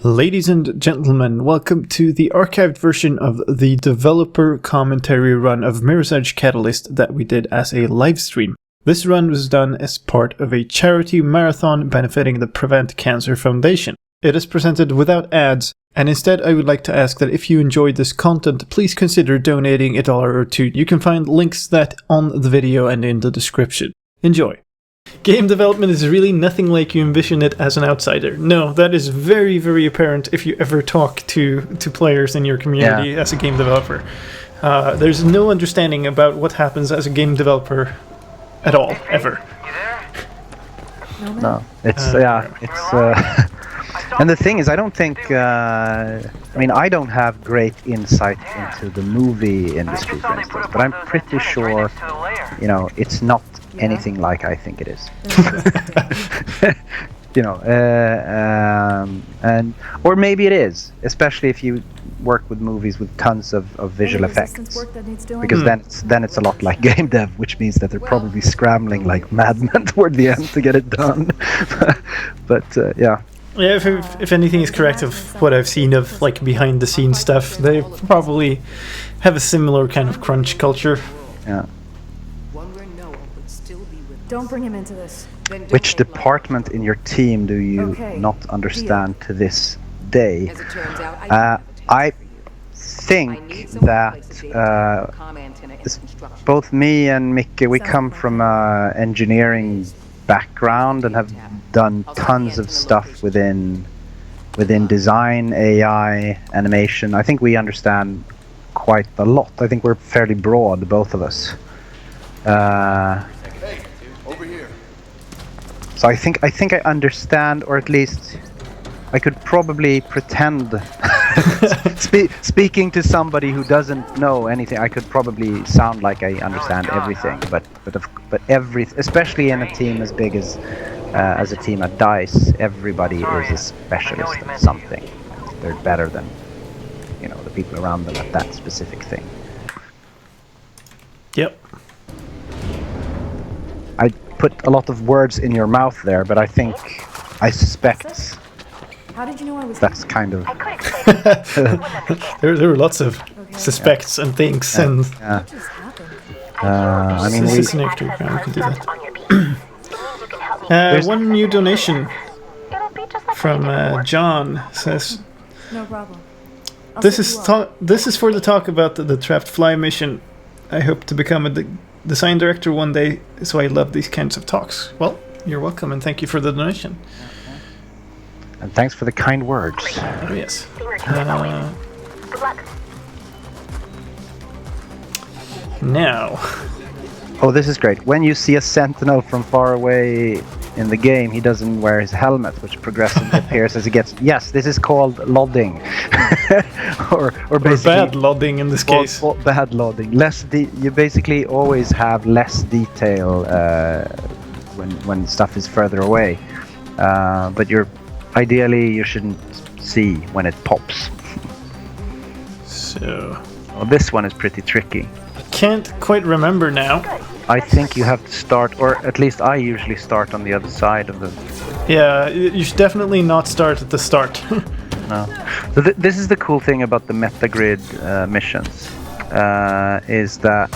Ladies and gentlemen, welcome to the archived version of the developer commentary run of Mirror's Edge Catalyst that we did as a live stream. This run was done as part of a charity marathon benefiting the Prevent Cancer Foundation. It is presented without ads, and instead I would like to ask that if you enjoyed this content, please consider donating $1 or $2. You can find links that on the video and in the description. Enjoy! Game development is really nothing like you envision it as an outsider. No, that is very, very apparent if you ever talk to players in your community as a game developer. There's no understanding about what happens as a game developer at all, ever. No, it's and the thing is, I don't think, I don't have great insight into the movie industry, for instance, but I'm pretty sure, it's not anything like I think it is. Or maybe it is, especially if you work with movies with tons of visual effects, because then it's a lot like game dev, which means that they're probably scrambling like madmen toward the end to get it done. But yeah, if anything is correct of what I've seen of like behind the scenes stuff, they probably have a similar kind of crunch culture. Yeah. Don't bring him into this. Which department in your team do you not understand to this day? I think that both me and Mikke, we come from an engineering background and have done tons of stuff within design, AI, animation. I think we understand quite a lot. I think we're fairly broad, both of us. So I think I understand, or at least I could probably pretend. Speaking to somebody who doesn't know anything, I could probably sound like I understand everything. But especially in a team as big as a team at DICE, everybody is a specialist at something. They're better than the people around them at that specific thing. Yep. I put a lot of words in your mouth there, but I suspect. How did you know I was? That's kind of. there were lots of suspects and things and. Yeah. This is an extra we can do that. One new donation from John says. No problem. This is for the talk about the trapped fly mission. I hope to become a design director one day, so I love these kinds of talks. Well, you're welcome, and thank you for the donation. And thanks for the kind words. Oh, yes. Now. Oh, this is great. When you see a sentinel from far away in the game, he doesn't wear his helmet, which progressively appears as he gets. Yes, this is called lodding, or basically bad lodding in this case. Bad lodding. You basically always have less detail when stuff is further away, but ideally you shouldn't see when it pops. So. Well, this one is pretty tricky. Can't quite remember now. I think you have to start, or at least I usually start on the other side of the... Yeah, you should definitely not start at the start. No. So this is the cool thing about the Metagrid missions, is that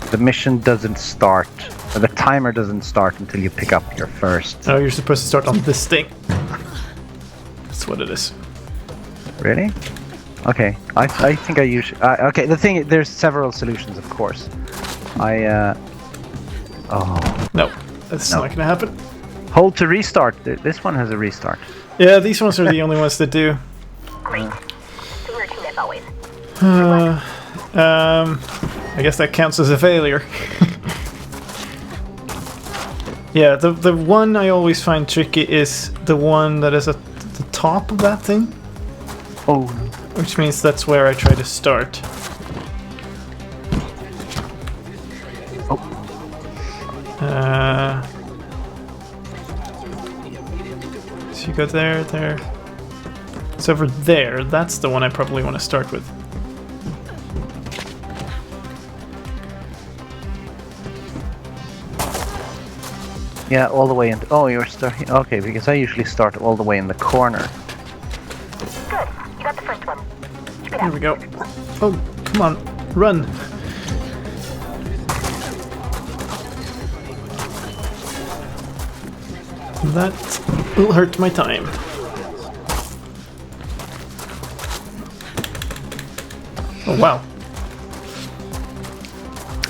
the mission doesn't start, or the timer doesn't start until you pick up your first. Oh, you're supposed to start on this thing. That's what it is. Really? Okay, I think I usually... okay, the thing, there's several solutions, of course. No, that's not gonna happen. Hold to restart. This one has a restart. Yeah, these ones are the only ones that do. I guess that counts as a failure. Yeah, the one I always find tricky is the one that is at the top of that thing. Oh. Which means that's where I try to start. So you go there. It's over there. That's the one I probably want to start with. Yeah, all the way in. Oh, you're starting. Okay, because I usually start all the way in the corner. Good. You got the first one. Keep it Here up. we go. Oh, come on. Run. That will hurt my time. Oh, wow.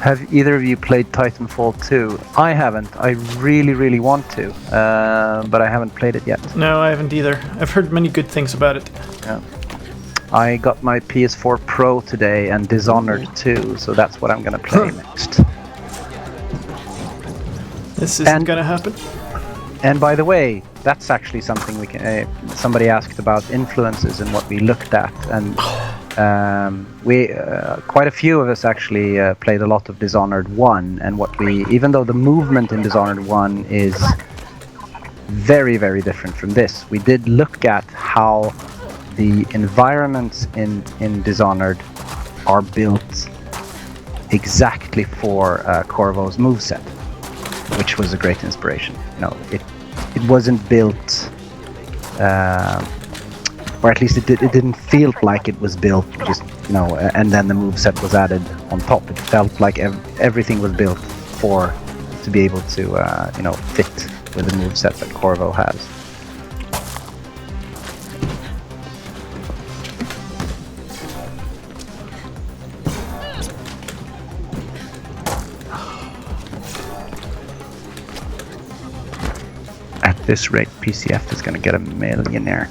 Have either of you played Titanfall 2? I haven't. I really, really want to, but I haven't played it yet. No, I haven't either. I've heard many good things about it. Yeah. I got my PS4 Pro today and Dishonored 2, so that's what I'm gonna play next. This isn't gonna happen. And by the way, that's actually something we can. Somebody asked about influences and what we looked at, and we quite a few of us actually played a lot of Dishonored 1, and what we, even though the movement in Dishonored 1 is very, very different from this, we did look at how the environments in Dishonored are built exactly for Corvo's moveset, which was a great inspiration. You know, it wasn't built, or at least it didn't feel like it was built just, you know, and then the moveset was added on top. It felt like everything was built to be able to, you know, fit with the moveset that Corvo has. At this rate, PCF is going to get a millionaire.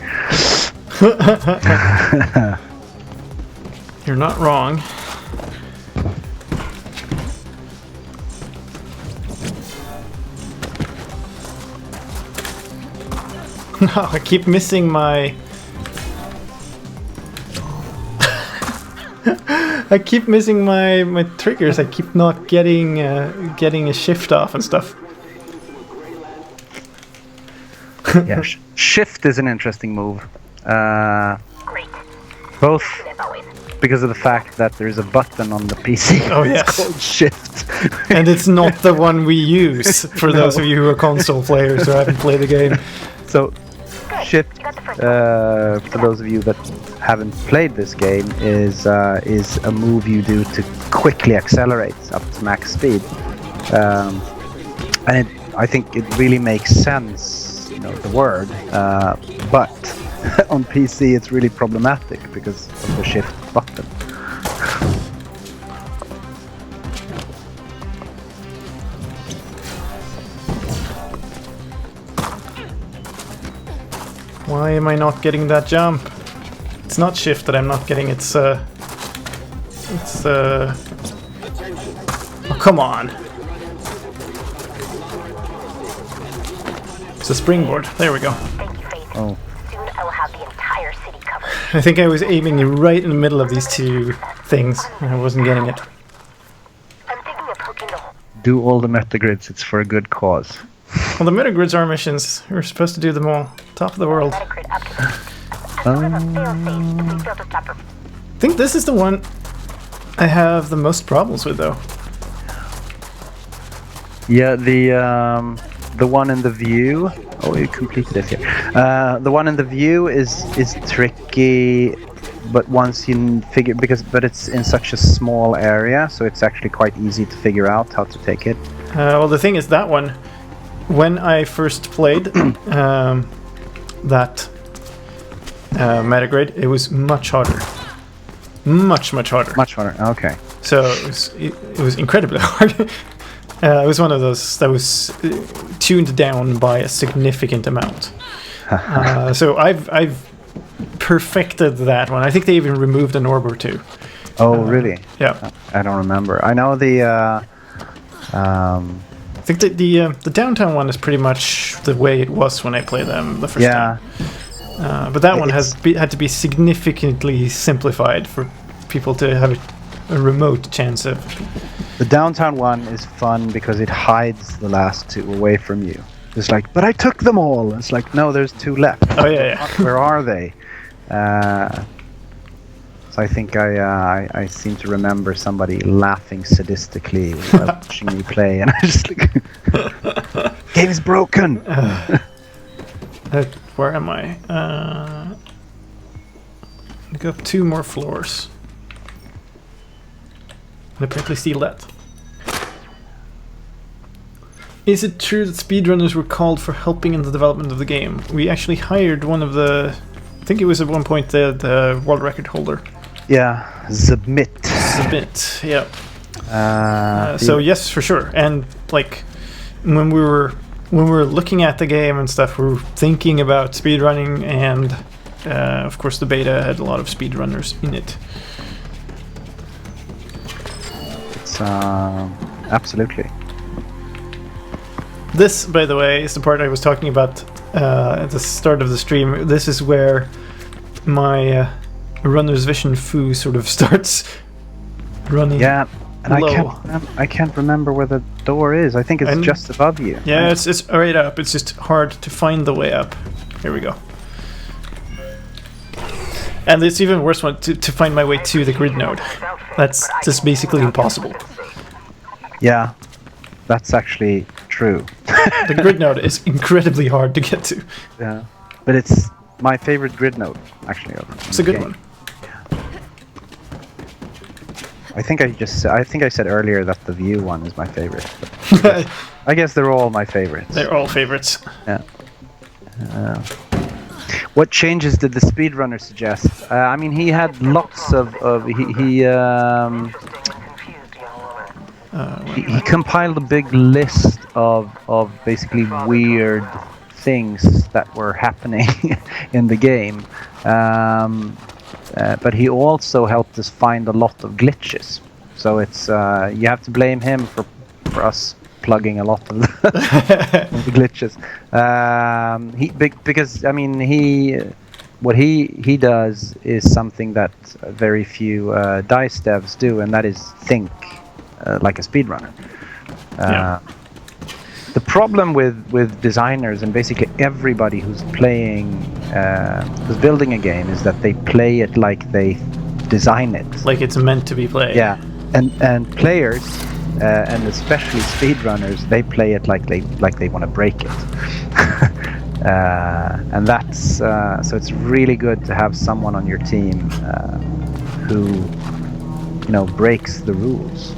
You're not wrong. No, I keep missing my... I keep missing my triggers. I keep not getting a shift off and stuff. Yeah, shift is an interesting move. Great. Both As always. because of the fact that there's a button on the PC. Oh, it's yes. called shift. And it's not the one we use, for those of you who are console players who haven't played the game. So, shift, You got the first one. for those of you that haven't played this game, is a move you do to quickly accelerate up to max speed. And I think it really makes sense, you know, the word, but on PC it's really problematic because of the shift button. Why am I not getting that jump? It's not shift that I'm not getting, it's oh, come on. It's a springboard. There we go. Thank you, Faith. Oh. Soon I will have the entire city covered. I think I was aiming right in the middle of these two things, and I wasn't getting it. I'm thinking of hooking the whole Do all the metagrids, it's for a good cause. Well, the metagrids are missions. We're supposed to do them all. Top of the world. Metagrid up to date. As sort of a fail-safe to be built to stop. I think this is the one I have the most problems with, though. Yeah, the one in the view. Oh, you completed it here. The one in the view is tricky, but once you figure but it's in such a small area, so it's actually quite easy to figure out how to take it. Well, the thing is, that one, when I first played that metagrid, it was much harder. Much harder. Much harder. Okay. So it was incredibly hard. It was one of those that was tuned down by a significant amount. So I've perfected that one. I think they even removed an orb or two. Oh, really? Yeah. I don't remember. I know the. I think that the downtown one is pretty much the way it was when I played them the first time. But that one had to be significantly simplified for people to have a remote chance of. The downtown one is fun because it hides the last two away from you. It's like, but I took them all. It's like, no, there's two left. Oh yeah. Where are they? So I think I seem to remember somebody laughing sadistically while watching me play, and I just like, game is broken. Where am I? Go up 2 more floors. And apparently steal that. Is it true that speedrunners were called for helping in the development of the game? We actually hired one of the... I think it was at one point the world record holder. Yeah, Submit. Submit, yeah. So yes, for sure. And like when we were looking at the game and stuff, we were thinking about speedrunning, and of course the beta had a lot of speedrunners in it. It's absolutely. This, by the way, is the part I was talking about at the start of the stream. This is where my runner's vision foo sort of starts running. Yeah, and low. I can't remember where the door is. I think it's just above you. Yeah, it's right up. It's just hard to find the way up. Here we go. And it's even worse one to find my way to the grid node. That's just basically impossible. Yeah, that's actually true. The grid node is incredibly hard to get to. Yeah, but it's my favorite grid node, actually. It's a good one. I think I said earlier that the view one is my favorite. I guess they're all my favorites. They're all favorites. Yeah. What changes did the speedrunner suggest? I mean, he had lots of he compiled a big list of basically weird things that were happening in the game, but he also helped us find a lot of glitches. So it's you have to blame him for us plugging a lot of the glitches. Because I mean what he does is something that very few dice devs do, and that is think like a speedrunner. The problem with designers and basically everybody who's building a game is that they play it like they design it. Like it's meant to be played. Yeah, and players, and especially speedrunners, they play it like they want to break it. And that's so it's really good to have someone on your team who breaks the rules.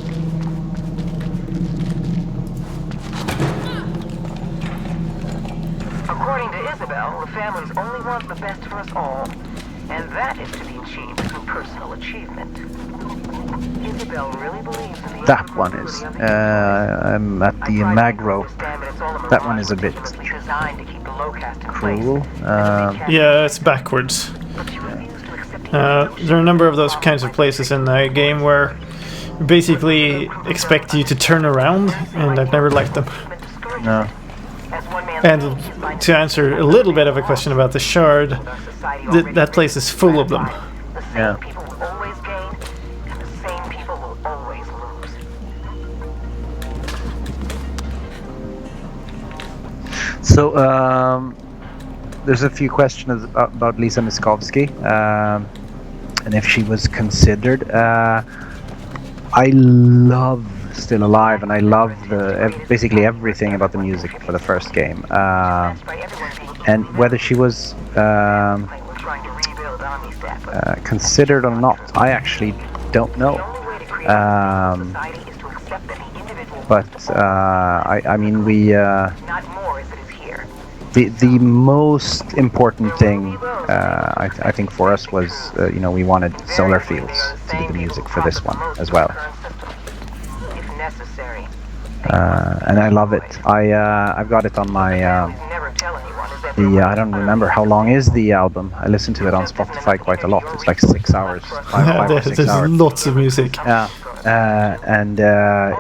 According to Isabel, the families only want the best for us all, and that is to be achieved through personal achievement. Isabel really believes in the That one is. I'm at the Magro. That one is a bit cruel. Yeah, it's backwards. There are a number of those kinds of places in the game where basically expect you to turn around, and I've never liked them. No. And to answer a little bit of a question about the shard, that place is full of them. Yeah. So there's a few questions about Lisa Miskovsky, and if she was considered. I love Still Alive, and I love basically everything about the music for the first game, and whether she was considered or not, I actually don't know. But I mean, the most important thing I think for us was we wanted Solar Fields to do the music for this one as well. And I love it. I've got it on my I don't remember how long is the album. I listen to it on Spotify quite a lot. It's like 6 hours, five or 6 There's hours. lots of music. Yeah, and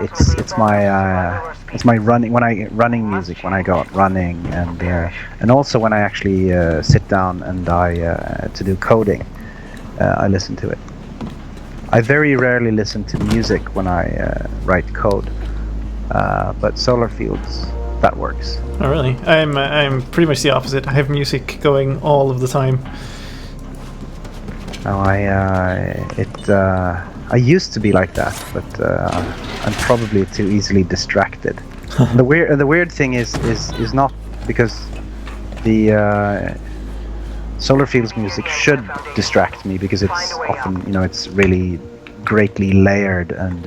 it's my running music when I go out running, and also when I actually sit down and to do coding, I listen to it. I very rarely listen to music when I write code, but Solar Fields, that works. Oh really? I'm pretty much the opposite. I have music going all of the time. No, I used to be like that, but I'm probably too easily distracted. The weird thing is not because the Solar Fields music should distract me because it's often, you know, it's really greatly layered and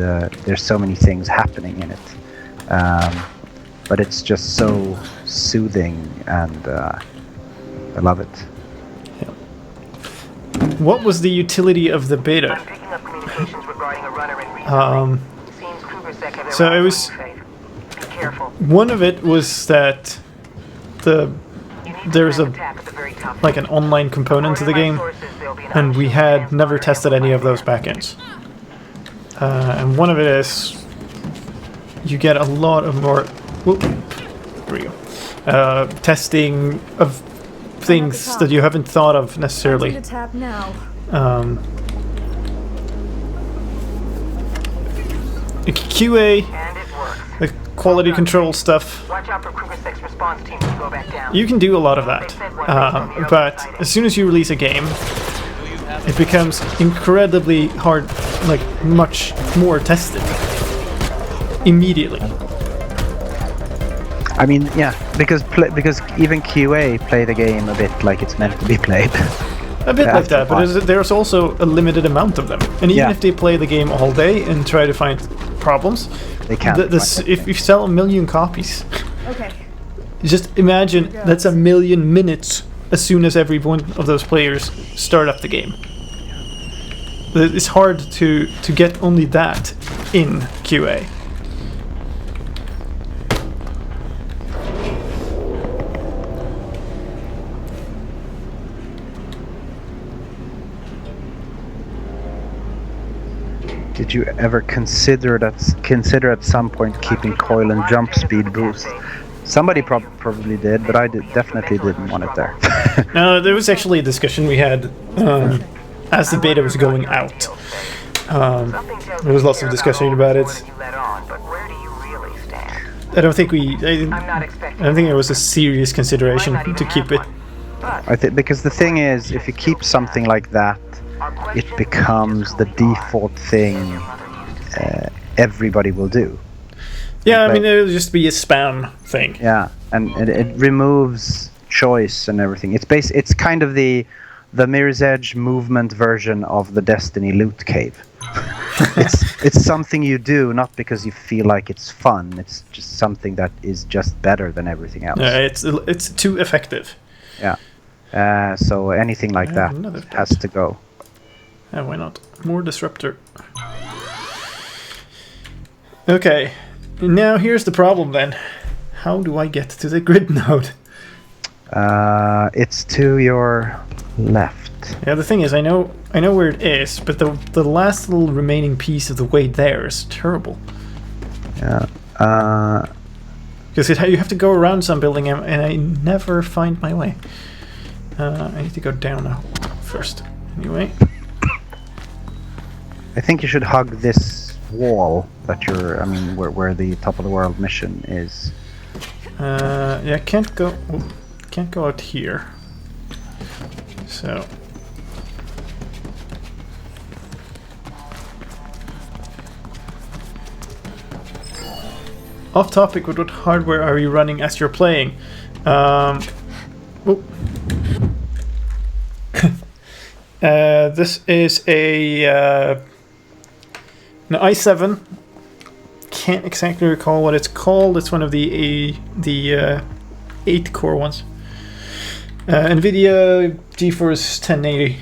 there's so many things happening in it. But it's just so soothing and I love it. What was the utility of the beta? I'm picking up communications regarding a runner in recently. Seems Krugersek have so it arrived was- on the faith. Be careful. One of it was that there's like an online component to the game, and we had never tested any of those backends. And one of it is you get a lot of more. Whoop, there we go. Testing of things that you haven't thought of necessarily. To tap now. QA, And it works. the quality control stuff. Watch out for Krugersek's response team to go back down. You can do a lot of that, but as soon as you release a game, it becomes incredibly hard, like much more tested immediately. I mean, yeah, because even QA play the game a bit like it's meant to be played. A bit Yeah, like that, but fine. there's also a limited amount of them. And even Yeah. if they play the game all day and try to find problems, They can't. if you sell 1 million copies, Okay. just imagine that's 1 million minutes as soon as every one of those players start up the game. It's hard to get only that in QA. Did you ever consider at some point keeping coil and jump speed boost? Somebody probably did, but I definitely didn't want it there. No, there was actually a discussion we had as the beta was going out. There was lots of discussion about it. But where do you really stand? I don't think I'm not expecting. I don't think it was a serious consideration to keep it. I think because the thing is, if you keep something like that, it becomes the default thing everybody will do. Yeah, I mean it'll just be a spam thing. Yeah, and it removes choice and everything. It's kind of the Mirror's Edge movement version of the Destiny loot cave. it's something you do not because you feel like it's fun. It's just something that is just better than everything else. It's too effective. Yeah. So anything like that another has to go. Yeah, why not? More disruptor. Okay, now here's the problem then. How do I get to the grid node? It's to your left. Yeah, the thing is, I know where it is, but the last little remaining piece of the way there is terrible. Yeah. Because you have to go around some building, and I never find my way. I need to go down now first. Anyway. I think you should hug this wall that where the top of the world mission is. Yeah, can't go out here. So. Off topic, what hardware are you running as you're playing? This is an i7. Can't exactly recall what it's called. It's one of the 8-core ones. NVIDIA GeForce 1080.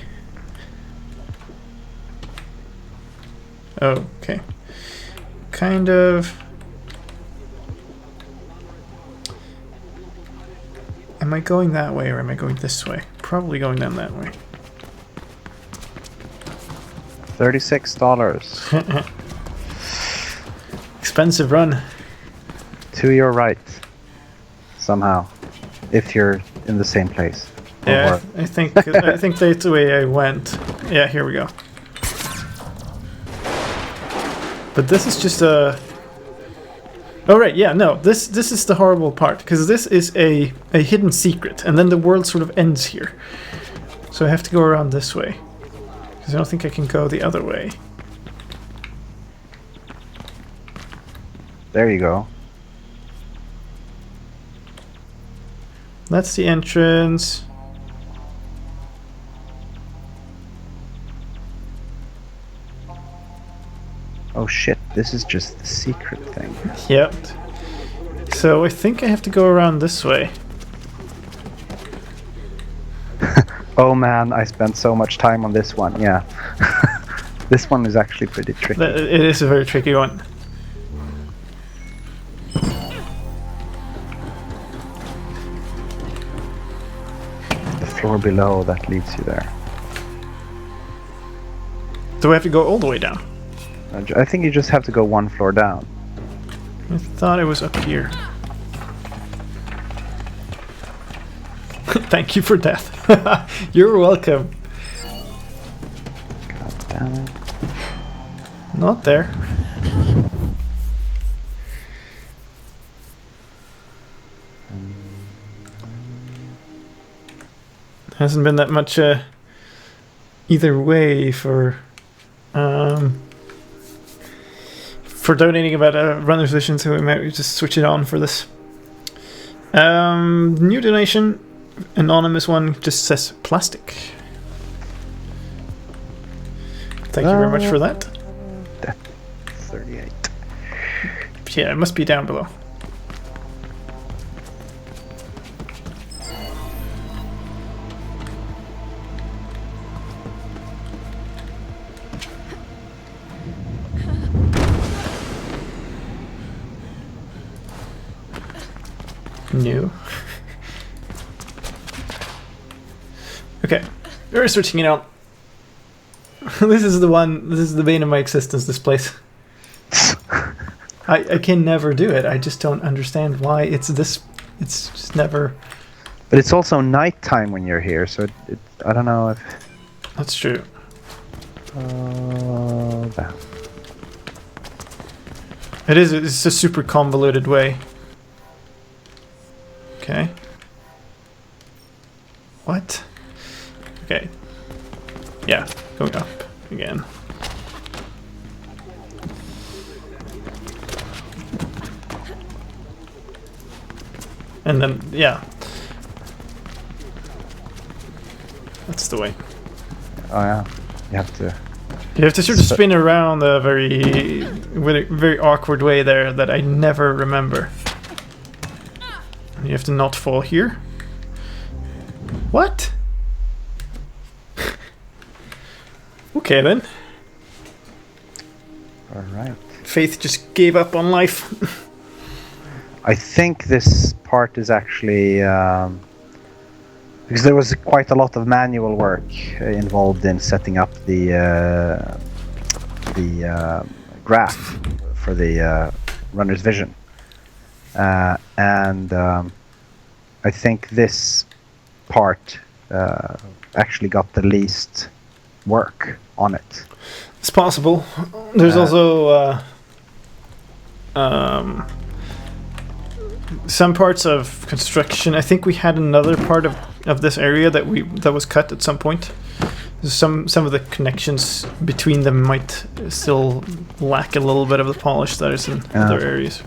Okay. Kind of. Am I going that way or am I going this way? Probably going down that way. $36. Expensive run. To your right. Somehow. If you're in the same place. Yeah, I think that's the way I went. Yeah, here we go. But this is just a... Oh right, yeah, no, this is the horrible part, because this is a hidden secret, and then the world sort of ends here. So I have to go around this way. Because I don't think I can go the other way. There you go. That's the entrance. Oh shit, this is just the secret thing. Yep. So I think I have to go around this way. Oh man, I spent so much time on this one, yeah. This one is actually pretty tricky. It is a very tricky one. The floor below that leads you there. Do I have to go all the way down? I think you just have to go one floor down. I thought it was up here. Thank you for death. You're welcome. God damn it. Not there. Hasn't been that much either way for donating about a runner's vision, so we might just switch it on for this. New donation, anonymous one, just says plastic. Thank you very much for that. 38. Yeah, it must be down below. New. Okay, we're switching it out. This is the one. This is the bane of my existence. This place. I can never do it. I just don't understand why it's this. It's just never. But it's also nighttime when you're here, so I don't know if. That's true. That. It is. It's a super convoluted way. Okay. What? Okay. Yeah, going up again. And then, yeah. That's the way. Oh yeah, you have to. You have to sort of spin around a very awkward way there that I never remember. You have to not fall here. What? Okay then. All right. Faith just gave up on life. I think this part is actually because there was quite a lot of manual work involved in setting up the graph for the runner's vision, and I think this part actually got the least work on it. It's possible. There's also some parts of construction. I think we had another part of this area that was cut at some point. Some of the connections between them might still lack a little bit of the polish that is in other areas.